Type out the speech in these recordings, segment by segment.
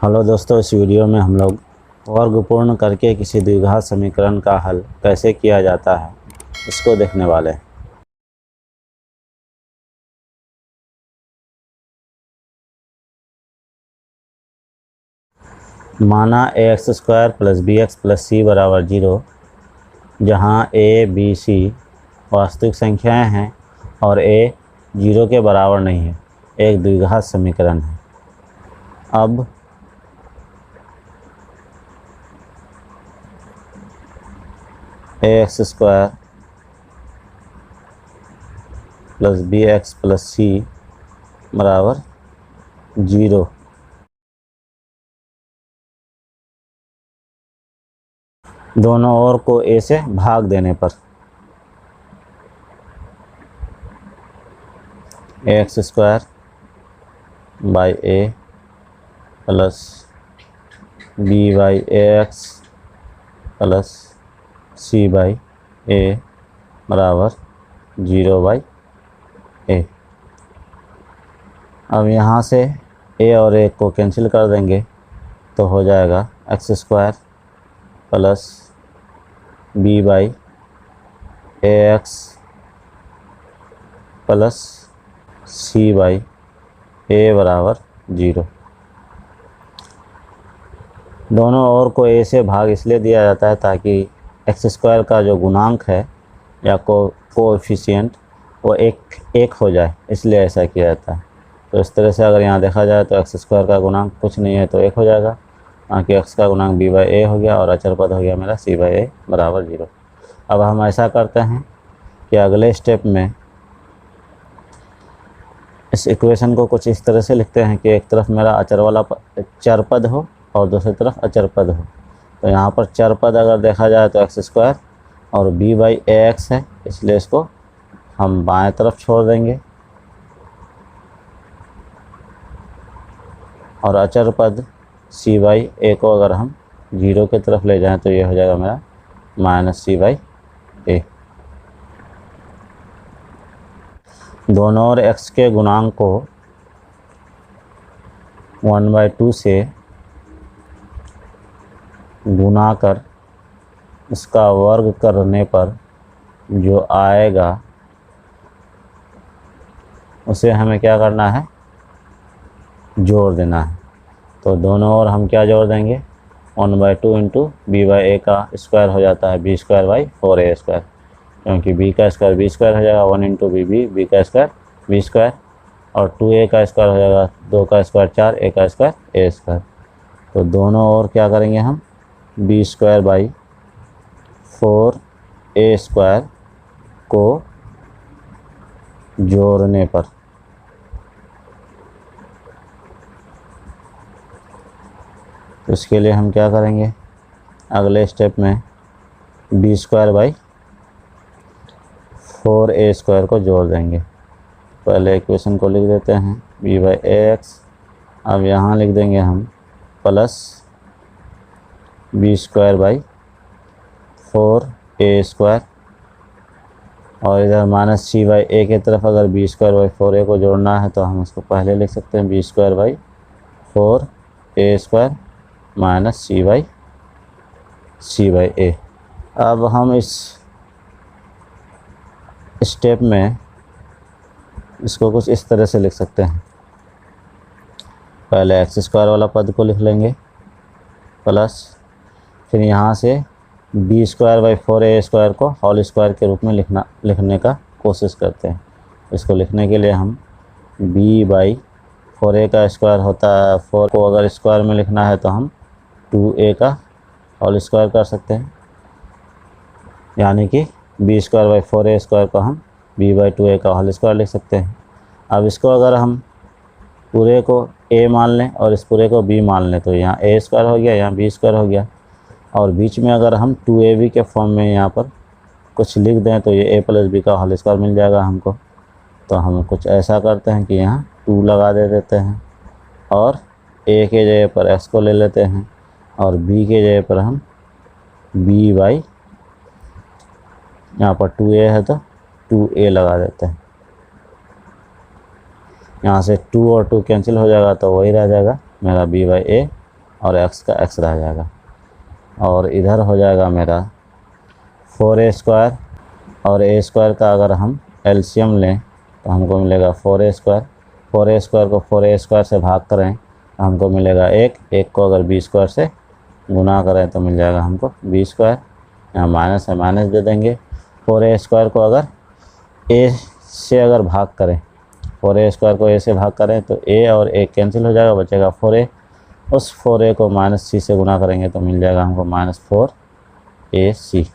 Hello दोस्तों, इस video में हम लोग वर्ग पूर्ण करके किसी द्विघात समीकरण का हल कैसे किया जाता है इसको देखने वाले हैं। माना ax² + bx + c = 0, जहाँ a b c वास्तविक संख्याएं हैं और a 0 के बराबर नहीं है, एक द्विघात समीकरण है। अब ax² + bx + c = 0, दोनों ओर को a से भाग देने पर ax² / a + b/ax + c/a = 0/a। अब यहाँ से a और a को कैंसिल कर देंगे तो हो जाएगा x² + b/ax + c/a = 0। दोनों ओर को a से भाग इसलिए दिया जाता है ताकि x² का जो गुणांक है या कोएफिशिएंट वो एक हो जाए, इसलिए ऐसा किया जाता है। तो इस तरह से अगर यहाँ देखा जाए तो x² का गुणांक कुछ नहीं है तो 1 हो जाएगा, बाकी x का गुणांक b/a हो गया और अचर पद हो गया मेरा c/a = 0। अब हम ऐसा करते हैं कि अगले स्टेप में इस इक्वेशन को कुछ इस तरह से लिखते हैं कि एक तरफ मेरा चर पद हो और दूसरी तरफ अचर पद हो। तो यहाँ पर चर पद अगर देखा जाए तो x² और b/ax है, इसलिए इसको हम बाएं तरफ छोड़ देंगे और अचर पद c/a को अगर हम 0 की तरफ ले जाएं तो ये हो जाएगा मेरा -c/a। दोनों ओर x के गुणांक को 1/2 से गुना कर इसका वर्ग करने पर जो आएगा उसे हमें क्या करना है, जोड़ देना है। तो दोनों ओर हम क्या जोड़ देंगे, 1/2 × b/a का स्क्वायर हो जाता है b²/4a², क्योंकि b का स्क्वायर b² हो जाएगा, 1 × b का स्क्वायर b² और 2a का स्क्वायर हो जाएगा 2 का स्क्वायर 4, a का स्क्वायर a²। तो दोनों ओर क्या करेंगे हम, b² / 4a² को जोड़ने पर तो इसके लिए हम क्या करेंगे, अगले स्टेप में b² / 4a² को जोड़ देंगे। पहले इक्वेशन को लिख देते हैं b/ax, अब यहाँ लिख देंगे हम प्लस b² / 4a² और इधर -c/a की तरफ अगर b² / 4a को जोड़ना है तो हम उसको पहले लिख सकते हैं b² / 4a² -c/a। अब हम इस स्टेप में इसको कुछ इस तरह से लिख सकते हैं, पहले x² वाला पद को लिख लेंगे प्लस फिर यहाँ से b² / 4a² को होल स्क्वायर के रूप में लिखने का कोशिश करते हैं। इसको लिखने के लिए हम b/4a का स्क्वायर होता है, 4 को अगर स्क्वायर में लिखना है तो हम 2a का होल स्क्वायर कर सकते हैं, यानी कि b² / 4a² को हम b/2a का होल स्क्वायर लिख सकते हैं। अब इसको अगर हम पूरे को a मान लें और इस पूरे को b मान लें तो यहाँ a² हो गया, यहाँ b² हो गया, और बीच में अगर हम 2ab के फॉर्म में यहाँ पर कुछ लिख दें तो ये a + b का होल स्क्वायर मिल जाएगा हमको। तो हम कुछ ऐसा करते हैं कि यहाँ 2 लगा देते हैं और a के जगह पर x को ले लेते हैं और b के जगह पर हम b/, यहाँ पर 2a है तो 2a लगा देते हैं। यहाँ से 2 और 2 कैंसिल हो जाएगा तो वही रह जाएगा मेरा b/a और x का x रह जाएगा। और इधर हो जाएगा मेरा 4a² और a² का अगर हम एलसीएम लें तो हमको मिलेगा 4a²। 4a² को 4a² से भाग करें तो हमको मिलेगा 1 को अगर b² से गुना करें तो मिल जाएगा हमको b²। यहाँ माइनस है, माइनस दे देंगे। 4a² को अगर a से अगर भाग करें, 4a² को a से भाग करें तो a और a कैंसिल हो जाएगा, बचेगा 4a। उस 4a को -c से गुना करेंगे तो मिल जाएगा हमको -4ac।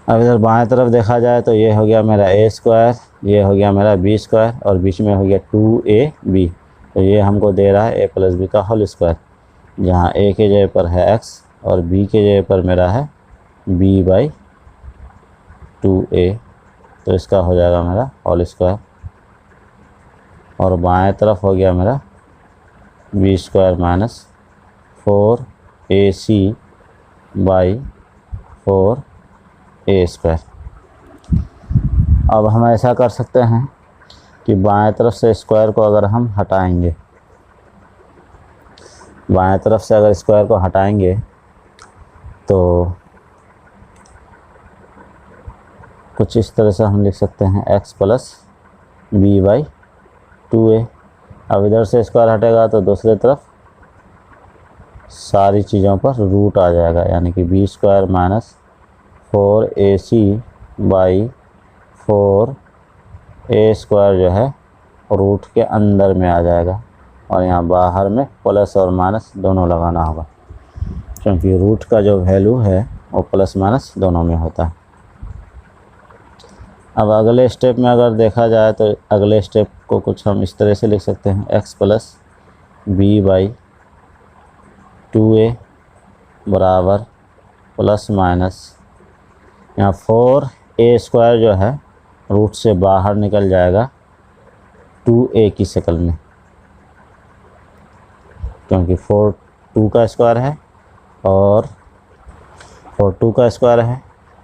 अब इधर बाएं तरफ देखा जाए तो ये हो गया मेरा a², ये हो गया मेरा b² और बीच में हो गया 2ab। तो ये हमको दे रहा है a + b का होल स्क्वायर, जहाँ a के जगह पर है x और b के जगह पर मेरा है b/2a। तो इसका हो जाएगा मेरा होल स्क्वायर। और बाएं तरफ हो गया मेरा b² - 4ac/4a²। अब हम ऐसा कर सकते हैं कि बाएं तरफ से स्क्वायर को अगर हम हटाएंगे, बाएं तरफ से अगर स्क्वायर को हटाएंगे तो कुछ इस तरह से हम लिख सकते हैं x + b/2a। अब इधर से स्क्वायर हटेगा तो दूसरी तरफ सारी चीज़ों पर रूट आ जाएगा, यानी कि b² - 4ac/4a² जो है रूट के अंदर में आ जाएगा। और यहाँ बाहर में प्लस और माइनस दोनों लगाना होगा, क्योंकि रूट का जो वैल्यू है वो प्लस माइनस दोनों में होता है। अब अगले स्टेप में अगर देखा जाए तो अगले स्टेप को कुछ हम इस तरह से लिख सकते हैं, x + b/2a बराबर प्लस माइनस यहाँ 4a² जो है रूट से बाहर निकल जाएगा 2a की शक्ल में, क्योंकि 4 2 का स्क्वायर है और 4 2 का स्क्वायर है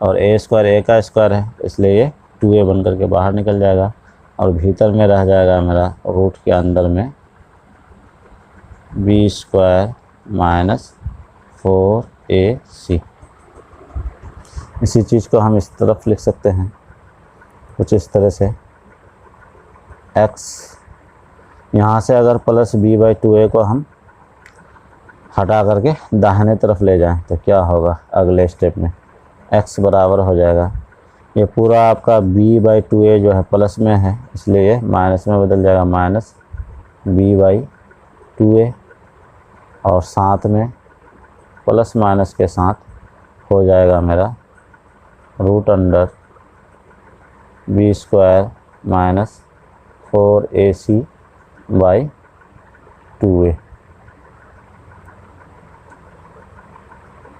और a² a का स्क्वायर है, इसलिए ये 2a बन करके बाहर निकल जाएगा और भीतर में रह जाएगा मेरा रूट के अंदर में b² - 4ac। इसी चीज़ को हम इस तरफ लिख सकते हैं कुछ इस तरह से, x यहाँ से अगर प्लस b/2a को हम हटा करके दाहिने तरफ ले जाएं तो क्या होगा अगले स्टेप में, x बराबर हो जाएगा, ये पूरा आपका b/2a जो है प्लस में है इसलिए ये माइनस में बदल जाएगा, -b/2a और साथ में प्लस माइनस के साथ हो जाएगा मेरा √b² - 4ac/2a।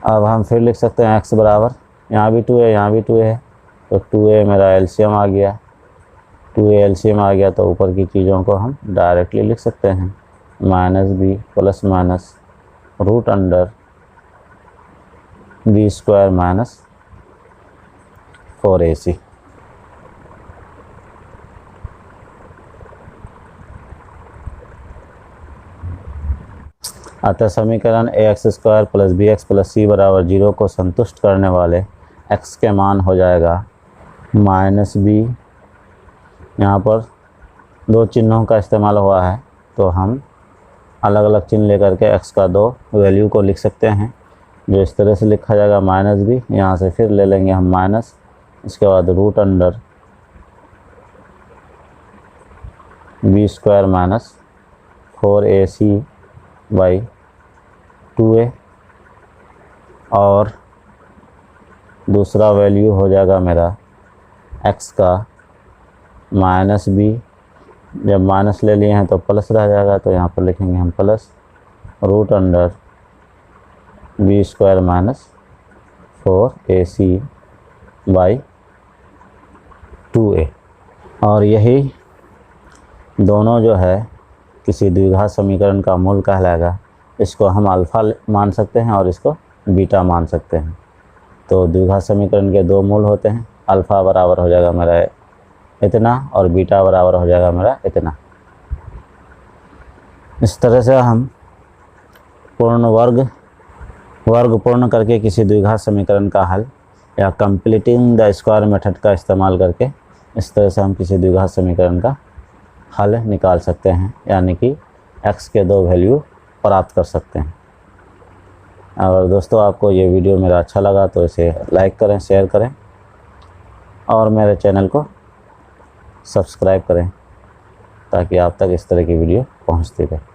अब हम फिर लिख सकते हैं x बराबर, यहाँ भी 2a यहाँ भी 2a है तो 2a मेरा एलसीएम आ गया, 2a एलसीएम आ गया तो ऊपर की चीज़ों को हम डायरेक्टली लिख सकते हैं, -b plus minus √b² - 4ac। अतः समीकरण ax² + bx + c बराबर 0 को संतुष्ट करने वाले x के मान हो जाएगा -b। यहाँ पर दो चिन्हों का इस्तेमाल हुआ है तो हम अलग अलग चिन्ह लेकर के x का दो वैल्यू को लिख सकते हैं, जो इस तरह से लिखा जाएगा -b। यहाँ से फिर ले लेंगे हम माइनस, इसके बाद √b² - 4ac/2a और दूसरा वैल्यू हो जाएगा मेरा x का -b। जब माइनस ले लिए हैं तो प्लस रह जाएगा तो यहाँ पर लिखेंगे हम प्लस √b² - 4ac/2a। और यही दोनों जो है किसी द्विघात समीकरण का मूल कहलाएगा। इसको हम अल्फ़ा मान सकते हैं और इसको बीटा मान सकते हैं। तो द्विघात समीकरण के दो मूल होते हैं, अल्फ़ा बराबर हो जाएगा मेरा इतना और बीटा बराबर हो जाएगा मेरा इतना। इस तरह से हम पूर्ण वर्ग पूर्ण करके किसी द्विघात समीकरण का हल या कंप्लीटिंग द स्क्वायर मेथड का इस्तेमाल करके इस तरह से हम किसी द्विघात समीकरण का हल निकाल सकते हैं, यानी कि x के 2 वैल्यू प्राप्त कर सकते हैं। अगर दोस्तों आपको ये वीडियो मेरा अच्छा लगा तो इसे लाइक करें, शेयर करें और मेरे चैनल को सब्सक्राइब करें ताकि आप तक इस तरह की वीडियो पहुंचती रहे।